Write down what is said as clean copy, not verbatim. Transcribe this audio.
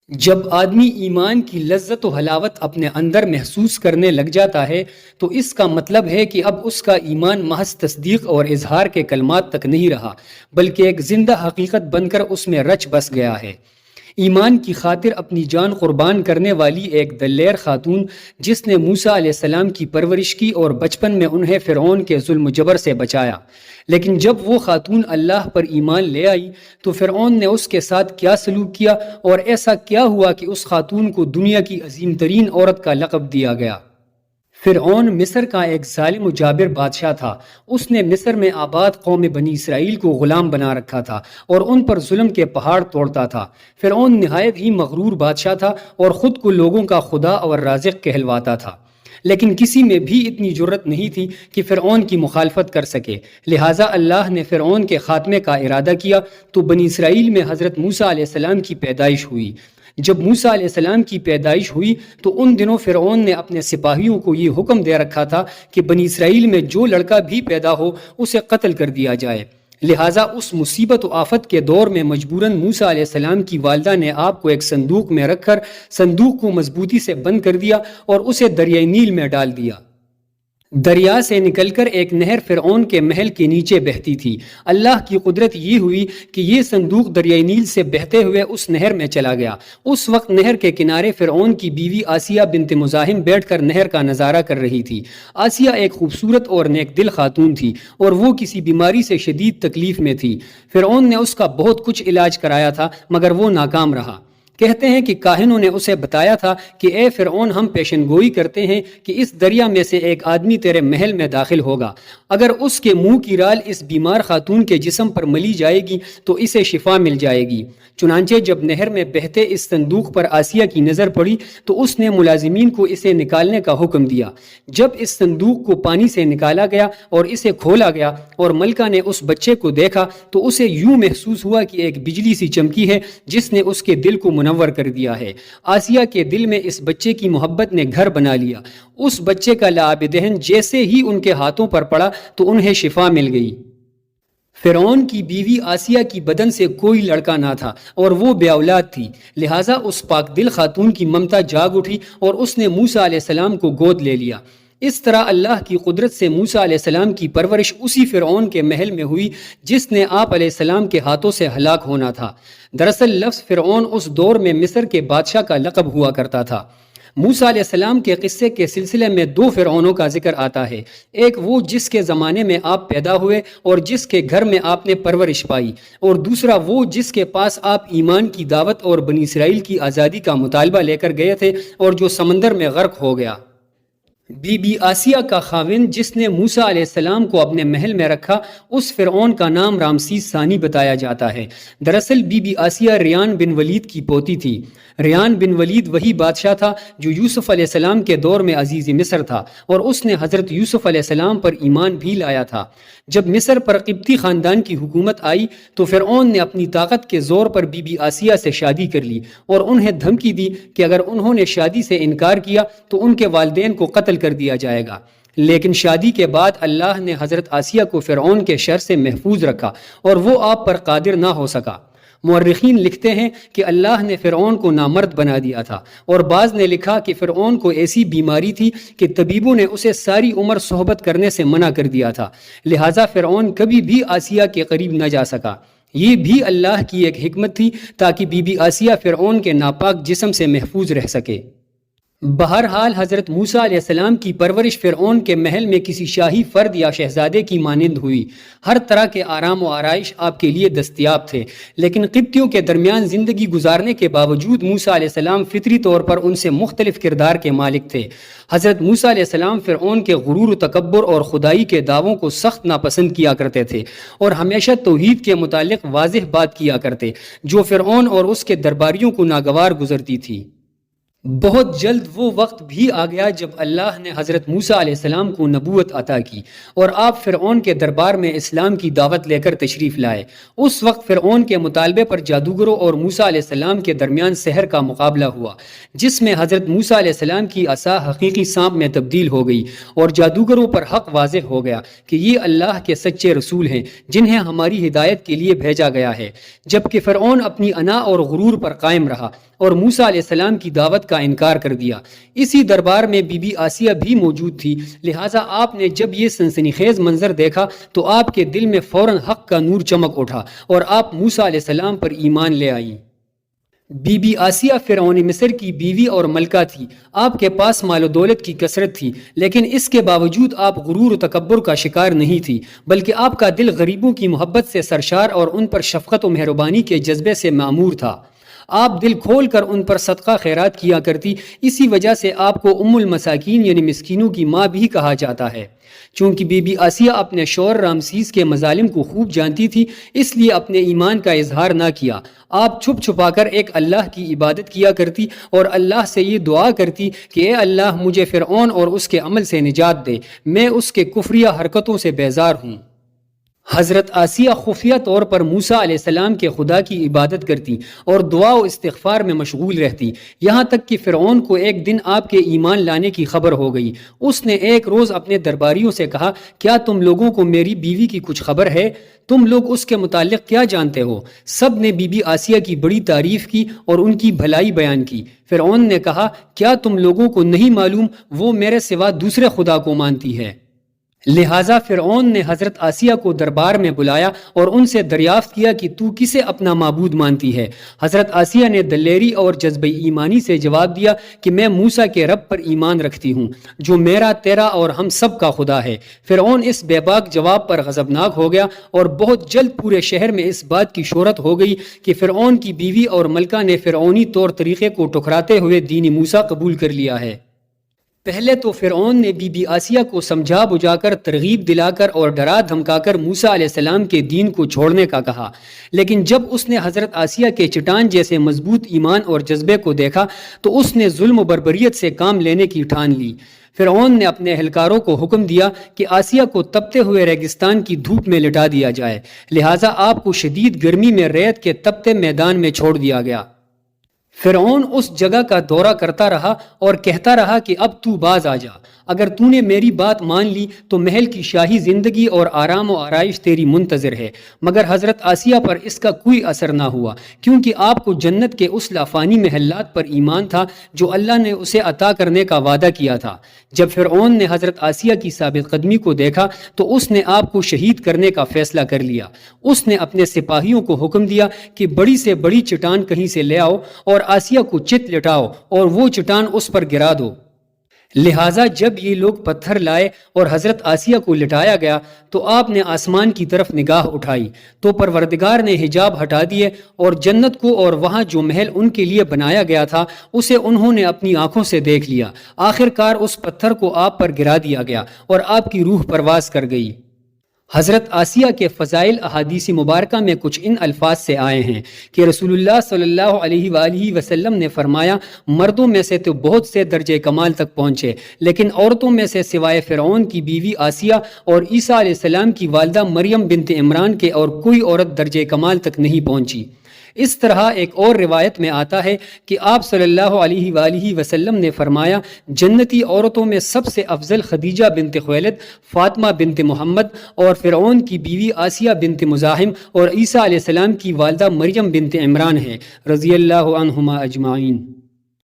جب آدمی ایمان کی لذت و حلاوت اپنے اندر محسوس کرنے لگ جاتا ہے تو اس کا مطلب ہے کہ اب اس کا ایمان محض تصدیق اور اظہار کے کلمات تک نہیں رہا، بلکہ ایک زندہ حقیقت بن کر اس میں رچ بس گیا ہے۔ ایمان کی خاطر اپنی جان قربان کرنے والی ایک دلیر خاتون، جس نے موسیٰ علیہ السلام کی پرورش کی اور بچپن میں انہیں فرعون کے ظلم و جبر سے بچایا، لیکن جب وہ خاتون اللہ پر ایمان لے آئی تو فرعون نے اس کے ساتھ کیا سلوک کیا، اور ایسا کیا ہوا کہ اس خاتون کو دنیا کی عظیم ترین عورت کا لقب دیا گیا۔ فرعون مصر کا ایک ظالم و جابر بادشاہ تھا۔ اس نے مصر میں آباد قوم بنی اسرائیل کو غلام بنا رکھا تھا اور ان پر ظلم کے پہاڑ توڑتا تھا۔ فرعون نہایت ہی مغرور بادشاہ تھا اور خود کو لوگوں کا خدا اور رازق کہلواتا تھا، لیکن کسی میں بھی اتنی جرت نہیں تھی کہ فرعون کی مخالفت کر سکے۔ لہٰذا اللہ نے فرعون کے خاتمے کا ارادہ کیا تو بنی اسرائیل میں حضرت موسیٰ علیہ السلام کی پیدائش ہوئی۔ جب موسیٰ علیہ السلام کی پیدائش ہوئی تو ان دنوں فرعون نے اپنے سپاہیوں کو یہ حکم دے رکھا تھا کہ بنی اسرائیل میں جو لڑکا بھی پیدا ہو اسے قتل کر دیا جائے۔ لہٰذا اس مصیبت و آفت کے دور میں مجبوراً موسیٰ علیہ السلام کی والدہ نے آپ کو ایک صندوق میں رکھ کر صندوق کو مضبوطی سے بند کر دیا اور اسے دریائے نیل میں ڈال دیا۔ دریا سے نکل کر ایک نہر فرعون کے محل کے نیچے بہتی تھی۔ اللہ کی قدرت یہ ہوئی کہ یہ صندوق دریائے نیل سے بہتے ہوئے اس نہر میں چلا گیا۔ اس وقت نہر کے کنارے فرعون کی بیوی آسیہ بنت مزاحم بیٹھ کر نہر کا نظارہ کر رہی تھی۔ آسیہ ایک خوبصورت اور نیک دل خاتون تھی اور وہ کسی بیماری سے شدید تکلیف میں تھی۔ فرعون نے اس کا بہت کچھ علاج کرایا تھا مگر وہ ناکام رہا۔ کہتے ہیں کہ کاہنوں نے اسے بتایا تھا کہ اے فرعون، ہم پیشن گوئی کرتے ہیں کہ اس دریا میں سے ایک آدمی تیرے محل میں داخل ہوگا، اگر اس کے منہ کی رال اس بیمار خاتون کے جسم پر ملی جائے گی تو اسے شفا مل جائے گی۔ چنانچہ جب نہر میں بہتے اس صندوق پر آسیہ کی نظر پڑی تو اس نے ملازمین کو اسے نکالنے کا حکم دیا۔ جب اس صندوق کو پانی سے نکالا گیا اور اسے کھولا گیا اور ملکہ نے اس بچے کو دیکھا تو اسے یوں محسوس ہوا کہ ایک بجلی سی چمکی ہے جس نے اس کے دل کو منور کر دیا ہے۔ آسیہ کے دل میں اس بچے کی محبت نے گھر بنا لیا۔ اس بچے کا لعاب دہن جیسے ہی ان کے ہاتھوں پر پڑا تو انہیں شفا مل گئی۔ فرعون کی بیوی آسیہ کی بدن سے کوئی لڑکا نہ تھا اور وہ بے اولاد تھی، لہٰذا اس پاک دل خاتون کی ممتا جاگ اٹھی اور اس نے موسیٰ علیہ السلام کو گود لے لیا۔ اس طرح اللہ کی قدرت سے موسیٰ علیہ السلام کی پرورش اسی فرعون کے محل میں ہوئی جس نے آپ علیہ السلام کے ہاتھوں سے ہلاک ہونا تھا۔ دراصل لفظ فرعون اس دور میں مصر کے بادشاہ کا لقب ہوا کرتا تھا۔ موسیٰ علیہ السلام کے قصے کے سلسلے میں دو فرعونوں کا ذکر آتا ہے، ایک وہ جس کے زمانے میں آپ پیدا ہوئے اور جس کے گھر میں آپ نے پرورش پائی، اور دوسرا وہ جس کے پاس آپ ایمان کی دعوت اور بنی اسرائیل کی آزادی کا مطالبہ لے کر گئے تھے اور جو سمندر میں غرق ہو گیا۔ بی بی آسیہ کا خاوند جس نے موسیٰ علیہ السلام کو اپنے محل میں رکھا، اس فرعون کا نام رامسیس ثانی بتایا جاتا ہے۔ دراصل بی بی آسیہ ریان بن ولید کی پوتی تھی۔ ریان بن ولید وہی بادشاہ تھا جو یوسف علیہ السلام کے دور میں عزیز مصر تھا اور اس نے حضرت یوسف علیہ السلام پر ایمان بھی لایا تھا۔ جب مصر پر قبطی خاندان کی حکومت آئی تو فرعون نے اپنی طاقت کے زور پر بی بی آسیہ سے شادی کر لی اور انہیں دھمکی دی کہ اگر انہوں نے شادی سے انکار کیا تو ان کے والدین کو قتل کر دیا جائے گا۔ لیکن شادی کے بعد اللہ نے حضرت آسیہ کو فرعون کے شر سے محفوظ رکھا اور وہ آپ پر قادر نہ ہو سکا۔ مورخین لکھتے ہیں کہ اللہ نے فرعون کو نامرد بنا دیا تھا، اور بعض نے لکھا کہ فرعون کو ایسی بیماری تھی کہ طبیبوں نے اسے ساری عمر صحبت کرنے سے منع کر دیا تھا، لہٰذا فرعون کبھی بھی آسیہ کے قریب نہ جا سکا۔ یہ بھی اللہ کی ایک حکمت تھی تاکہ بی بی آسیہ فرعون کے ناپاک جسم سے محفوظ رہ سکے۔ بہرحال حضرت موسیٰ علیہ السلام کی پرورش فرعون کے محل میں کسی شاہی فرد یا شہزادے کی مانند ہوئی۔ ہر طرح کے آرام و آرائش آپ کے لیے دستیاب تھے، لیکن قبطیوں کے درمیان زندگی گزارنے کے باوجود موسیٰ علیہ السلام فطری طور پر ان سے مختلف کردار کے مالک تھے۔ حضرت موسیٰ علیہ السلام فرعون کے غرور و تکبر اور خدائی کے دعووں کو سخت ناپسند کیا کرتے تھے اور ہمیشہ توحید کے متعلق واضح بات کیا کرتے جو فرعون اور اس کے درباریوں کو ناگوار گزرتی تھی۔ بہت جلد وہ وقت بھی آ گیا جب اللہ نے حضرت موسیٰ علیہ السلام کو نبوت عطا کی اور آپ فرعون کے دربار میں اسلام کی دعوت لے کر تشریف لائے۔ اس وقت فرعون کے مطالبے پر جادوگروں اور موسیٰ علیہ السلام کے درمیان سحر کا مقابلہ ہوا، جس میں حضرت موسیٰ علیہ السلام کی عصا حقیقی سانپ میں تبدیل ہو گئی اور جادوگروں پر حق واضح ہو گیا کہ یہ اللہ کے سچے رسول ہیں جنہیں ہماری ہدایت کے لیے بھیجا گیا ہے، جبکہ فرعون اپنی انا اور غرور پر قائم رہا اور موسیٰ علیہ السلام کی دعوت کا انکار کر دیا۔ اسی دربار میں بی بی آسیہ بھی موجود تھی، لہٰذا آپ نے جب یہ سنسنی خیز منظر دیکھا تو آپ کے دل میں فوراً حق کا نور چمک اٹھا اور آپ موسیٰ علیہ السلام پر ایمان لے آئیں۔ بی بی آسیہ فرعون مصر کی بیوی اور ملکہ تھی، آپ کے پاس مال و دولت کی کثرت تھی، لیکن اس کے باوجود آپ غرور و تکبر کا شکار نہیں تھی، بلکہ آپ کا دل غریبوں کی محبت سے سرشار اور ان پر شفقت و مہربانی کے جذبے سے معمور تھا۔ آپ دل کھول کر ان پر صدقہ خیرات کیا کرتی، اسی وجہ سے آپ کو ام المساکین یعنی مسکینوں کی ماں بھی کہا جاتا ہے۔ چونکہ بی بی آسیہ اپنے شوہر رامسیس کے مظالم کو خوب جانتی تھی، اس لیے اپنے ایمان کا اظہار نہ کیا۔ آپ چھپ چھپا کر ایک اللہ کی عبادت کیا کرتی اور اللہ سے یہ دعا کرتی کہ اے اللہ مجھے فرعون اور اس کے عمل سے نجات دے، میں اس کے کفریہ حرکتوں سے بیزار ہوں۔ حضرت آسیہ خفیہ طور پر موسیٰ علیہ السلام کے خدا کی عبادت کرتی اور دعا و استغفار میں مشغول رہتی، یہاں تک کہ فرعون کو ایک دن آپ کے ایمان لانے کی خبر ہو گئی۔ اس نے ایک روز اپنے درباریوں سے کہا، کیا تم لوگوں کو میری بیوی کی کچھ خبر ہے؟ تم لوگ اس کے متعلق کیا جانتے ہو؟ سب نے بی بی آسیہ کی بڑی تعریف کی اور ان کی بھلائی بیان کی۔ فرعون نے کہا، کیا تم لوگوں کو نہیں معلوم وہ میرے سوا دوسرے خدا کو مانتی ہے؟ لہٰذا فرعون نے حضرت آسیہ کو دربار میں بلایا اور ان سے دریافت کیا کہ تو کسے اپنا معبود مانتی ہے؟ حضرت آسیہ نے دلیری اور جذبہ ایمانی سے جواب دیا کہ میں موسیٰ کے رب پر ایمان رکھتی ہوں جو میرا، تیرا اور ہم سب کا خدا ہے۔ فرعون اس بے باک جواب پر غضبناک ہو گیا اور بہت جلد پورے شہر میں اس بات کی شہرت ہو گئی کہ فرعون کی بیوی اور ملکہ نے فرعونی طور طریقے کو ٹکراتے ہوئے دین موسیٰ قبول کر لیا ہے۔ پہلے تو فرعون نے بی بی آسیہ کو سمجھا بجھا کر، ترغیب دلا کر اور ڈرا دھمکا کر موسیٰ علیہ السلام کے دین کو چھوڑنے کا کہا، لیکن جب اس نے حضرت آسیہ کے چٹان جیسے مضبوط ایمان اور جذبے کو دیکھا تو اس نے ظلم و بربریت سے کام لینے کی ٹھان لی۔ فرعون نے اپنے اہلکاروں کو حکم دیا کہ آسیہ کو تپتے ہوئے ریگستان کی دھوپ میں لٹا دیا جائے، لہٰذا آپ کو شدید گرمی میں ریت کے تپتے میدان میں چھوڑ دیا گیا۔ فرعون اس جگہ کا دورہ کرتا رہا اور کہتا رہا کہ اب تو باز آ جا، اگر تو نے میری بات مان لی تو محل کی شاہی زندگی اور آرام و آرائش تیری منتظر ہے۔ مگر حضرت آسیہ پر اس کا کوئی اثر نہ ہوا، کیونکہ آپ کو جنت کے اس لافانی محلات پر ایمان تھا جو اللہ نے اسے عطا کرنے کا وعدہ کیا تھا۔ جب فرعون نے حضرت آسیہ کی ثابت قدمی کو دیکھا تو اس نے آپ کو شہید کرنے کا فیصلہ کر لیا۔ اس نے اپنے سپاہیوں کو حکم دیا کہ بڑی سے بڑی چٹان کہیں سے لے آؤ اور آسیہ کو چت لٹاؤ اور وہ چٹان اس پر گرا دو۔ لہٰذا جب یہ لوگ پتھر لائے اور حضرت آسیہ کو لٹایا گیا تو آپ نے آسمان کی طرف نگاہ اٹھائی تو پروردگار نے حجاب ہٹا دیے اور جنت کو اور وہاں جو محل ان کے لیے بنایا گیا تھا اسے انہوں نے اپنی آنکھوں سے دیکھ لیا۔ آخر کار اس پتھر کو آپ پر گرا دیا گیا اور آپ کی روح پرواز کر گئی۔ حضرت آسیہ کے فضائل احادیث مبارکہ میں کچھ ان الفاظ سے آئے ہیں کہ رسول اللہ صلی اللہ علیہ وآلہ وسلم نے فرمایا، مردوں میں سے تو بہت سے درجے کمال تک پہنچے، لیکن عورتوں میں سے سوائے فرعون کی بیوی آسیہ اور عیسیٰ علیہ السلام کی والدہ مریم بنت عمران کے اور کوئی عورت درجے کمال تک نہیں پہنچی۔ اس طرح ایک اور روایت میں آتا ہے کہ آپ صلی اللہ علیہ وآلہ وسلم نے فرمایا، جنتی عورتوں میں سب سے افضل خدیجہ بنت خویلد، فاطمہ بنت محمد اور فرعون کی بیوی آسیہ بنت مزاحم اور عیسیٰ علیہ السلام کی والدہ مریم بنت عمران ہے، رضی اللہ عنہما اجمعین۔